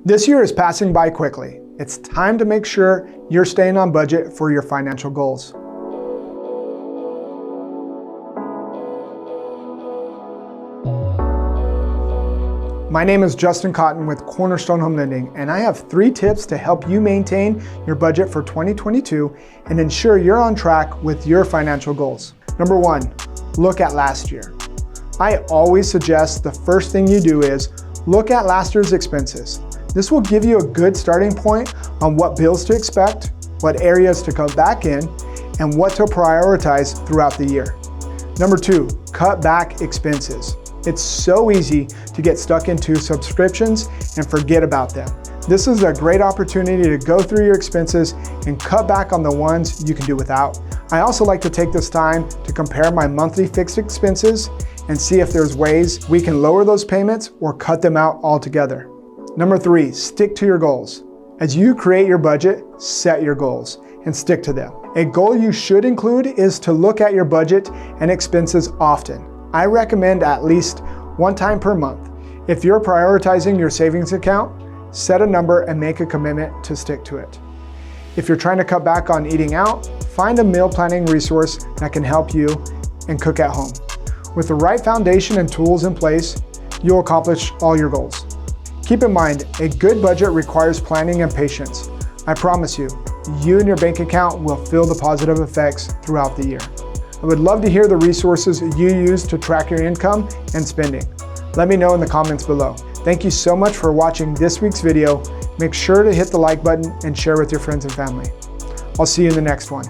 This year is passing by quickly. It's time to make sure you're staying on budget for your financial goals. My name is Justin Cotton with Cornerstone Home Lending, and I have 3 tips to help you maintain your budget for 2022 and ensure you're on track with your financial goals. Number 1, look at last year. I always suggest the first thing you do is look at last year's expenses. This will give you a good starting point on what bills to expect, what areas to cut back in, and what to prioritize throughout the year. Number 2, cut back expenses. It's so easy to get stuck into subscriptions and forget about them. This is a great opportunity to go through your expenses and cut back on the ones you can do without. I also like to take this time to compare my monthly fixed expenses and see if there's ways we can lower those payments or cut them out altogether. Number 3, stick to your goals. As you create your budget, set your goals and stick to them. A goal you should include is to look at your budget and expenses often. I recommend at least 1 time per month. If you're prioritizing your savings account, set a number and make a commitment to stick to it. If you're trying to cut back on eating out, find a meal planning resource that can help you and cook at home. With the right foundation and tools in place, you'll accomplish all your goals. Keep in mind, a good budget requires planning and patience. I promise you, you and your bank account will feel the positive effects throughout the year. I would love to hear the resources you use to track your income and spending. Let me know in the comments below. Thank you so much for watching this week's video. Make sure to hit the like button and share with your friends and family. I'll see you in the next one.